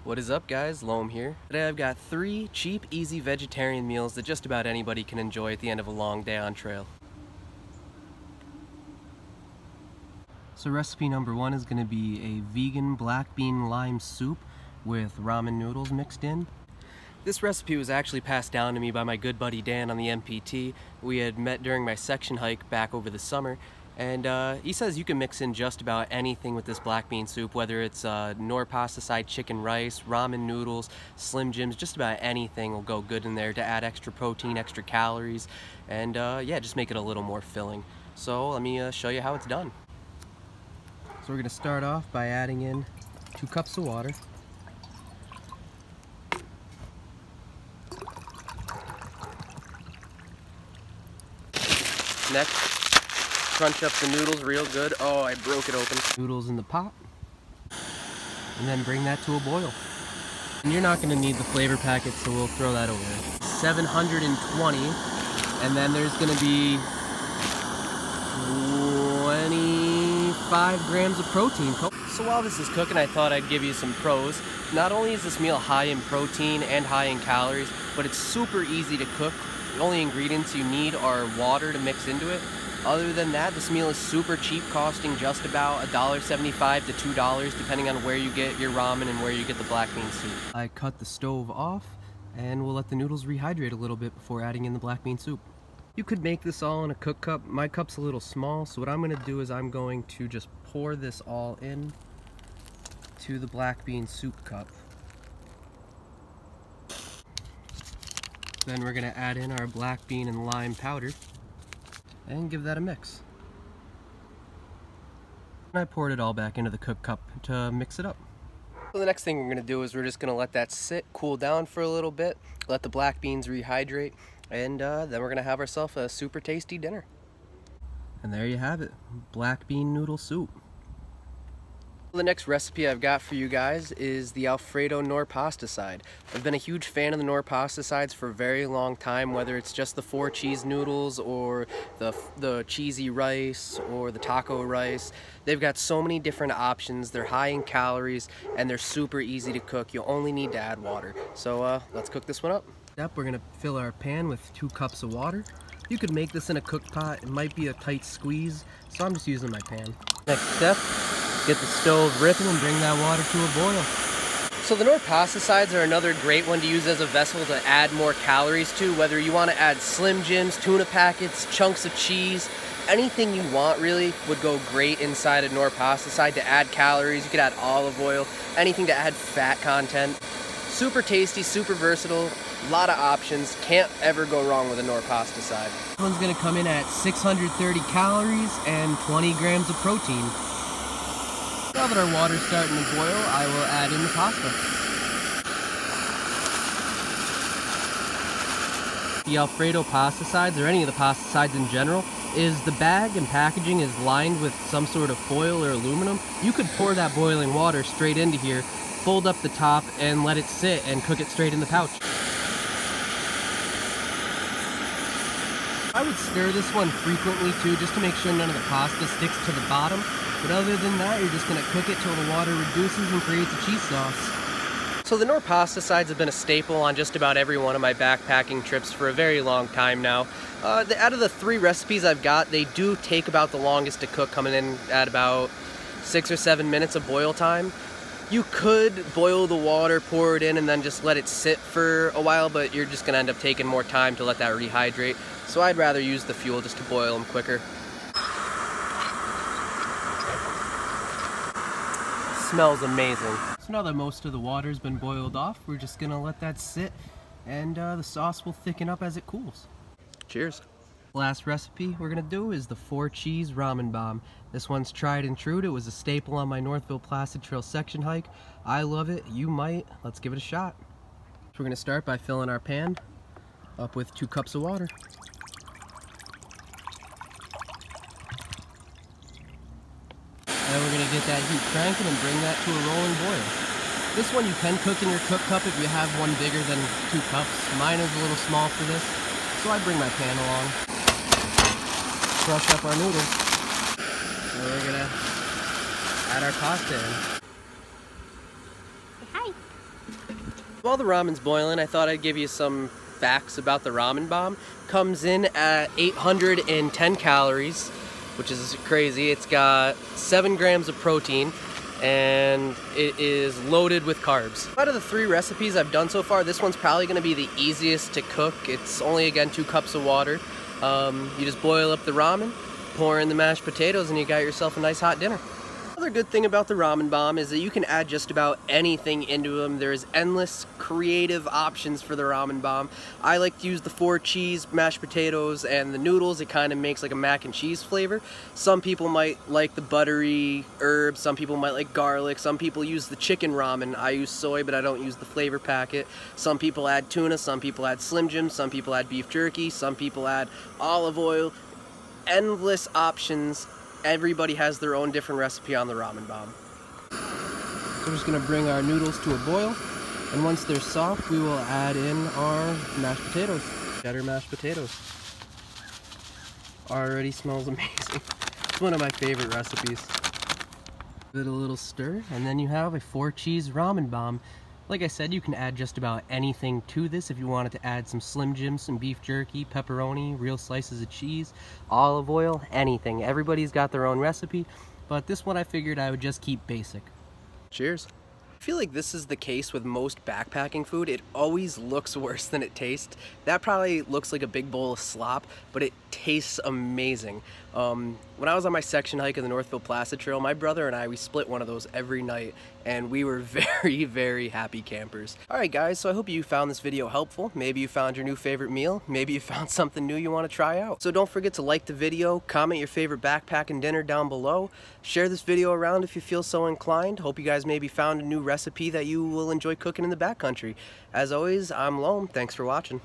What is up, guys? Loam here. Today I've got 3 cheap, easy vegetarian meals that just about anybody can enjoy at the end of a long day on trail. So recipe number 1 is going to be a vegan black bean lime soup with ramen noodles mixed in. This recipe was actually passed down to me by my good buddy Dan on the MPT. We had met during my section hike back over the summer, and he says you can mix in just about anything with this black bean soup, whether it's nor pasta side chicken rice, ramen noodles, Slim Jims, just about anything will go good in there to add extra protein, extra calories, and yeah, just make it a little more filling. So let me show you how it's done. So we're going to start off by adding in 2 cups of water. Next, crunch up the noodles real good. Oh, I broke it open. Noodles in the pot. And then bring that to a boil. And you're not going to need the flavor packet, so we'll throw that over there. 720, and then there's going to be 25 grams of protein. So while this is cooking, I thought I'd give you some pros. Not only is this meal high in protein and high in calories, but it's super easy to cook. The only ingredients you need are water to mix into it. Other than that, this meal is super cheap, costing just about $1.75 to $2, depending on where you get your ramen and where you get the black bean soup. I cut the stove off, and we'll let the noodles rehydrate a little bit before adding in the black bean soup. You could make this all in a cook cup. My cup's a little small, so what I'm going to do is I'm going to just pour this all in to the black bean soup cup. Then we're going to add in our black bean and lime powder and give that a mix. And I poured it all back into the cook cup to mix it up. So the next thing we're going to do is we're just going to let that sit, cool down for a little bit, let the black beans rehydrate, and then we're going to have ourselves a super tasty dinner. And there you have it, black bean noodle soup. The next recipe I've got for you guys is the Alfredo nor pasta side. I've been a huge fan of the nor pasta sides for a very long time, whether it's just the 4 cheese noodles or the cheesy rice or the taco rice. They've got so many different options. They're high in calories and they're super easy to cook. You only need to add water. So let's cook this one up. Next, we're gonna fill our pan with 2 cups of water. You could make this in a cook pot. It might be a tight squeeze, so I'm just using my pan. Next step, get the stove ripping and bring that water to a boil. So the nor pasta sides are another great one to use as a vessel to add more calories to, whether you want to add Slim Jims, tuna packets, chunks of cheese, anything you want really would go great inside a nor pasta side to add calories. You could add olive oil, anything to add fat content. Super tasty, super versatile, a lot of options. Can't ever go wrong with a nor pasta side. This one's going to come in at 630 calories and 20 grams of protein. Now that our water's starting to boil, I will add in the pasta. The Alfredo pasta sides, or any of the pasta sides in general, is the bag and packaging is lined with some sort of foil or aluminum. You could pour that boiling water straight into here, fold up the top, and let it sit and cook it straight in the pouch. I would stir this one frequently too, just to make sure none of the pasta sticks to the bottom. But other than that, you're just going to cook it till the water reduces and creates a cheese sauce. So the nor pasta sides have been a staple on just about every one of my backpacking trips for a very long time now. Out of the 3 recipes I've got, they do take about the longest to cook, coming in at about 6 or 7 minutes of boil time. You could boil the water, pour it in, and then just let it sit for a while, but you're just going to end up taking more time to let that rehydrate. So I'd rather use the fuel just to boil them quicker. Smells amazing. So now that most of the water's been boiled off, we're just gonna let that sit, and the sauce will thicken up as it cools. Cheers. Last recipe we're gonna do is the 4 cheese ramen bomb. This one's tried and true. It was a staple on my Northville Placid Trail section hike. I love it. You might. Let's give it a shot. So we're gonna start by filling our pan up with 2 cups of water. Then we're going to get that heat cranking and bring that to a rolling boil. This one you can cook in your cook cup if you have one bigger than 2 cups. Mine is a little small for this, so I bring my pan along. Crush up our noodles. So we're going to add our pasta in. Hi. While the ramen's boiling, I thought I'd give you some facts about the ramen bomb. Comes in at 810 calories, which is crazy. It's got 7 grams of protein, and it is loaded with carbs. Out of the 3 recipes I've done so far, this one's probably going to be the easiest to cook. It's only, again, 2 cups of water. You just boil up the ramen, pour in the mashed potatoes, and you got yourself a nice hot dinner. Another good thing about the ramen bomb is that you can add just about anything into them. There's endless creative options for the ramen bomb. I like to use the 4 cheese mashed potatoes and the noodles. It kind of makes like a mac and cheese flavor. Some people might like the buttery herbs, some people might like garlic, some people use the chicken ramen. I use soy, but I don't use the flavor packet. Some people add tuna, some people add Slim Jim, some people add beef jerky, some people add olive oil. Endless options. Everybody has their own different recipe on the ramen bomb. So we're just going to bring our noodles to a boil, and once they're soft, we will add in our mashed potatoes. Cheddar mashed potatoes. Already smells amazing. It's one of my favorite recipes. Give it a little stir, and then you have a 4 cheese ramen bomb. Like I said, you can add just about anything to this. If you wanted to add some Slim Jim, some beef jerky, pepperoni, real slices of cheese, olive oil, anything. Everybody's got their own recipe, but this one I figured I would just keep basic. Cheers. I feel like this is the case with most backpacking food. It always looks worse than it tastes. That probably looks like a big bowl of slop, but it tastes amazing. When I was on my section hike of the Northville Placid Trail, my brother and I, we split one of those every night, and we were very, very happy campers. Alright guys, so I hope you found this video helpful. Maybe you found your new favorite meal. Maybe you found something new you want to try out. So don't forget to like the video, comment your favorite backpacking dinner down below, share this video around if you feel so inclined. Hope you guys maybe found a new recipe that you will enjoy cooking in the backcountry. As always, I'm Loam. Thanks for watching.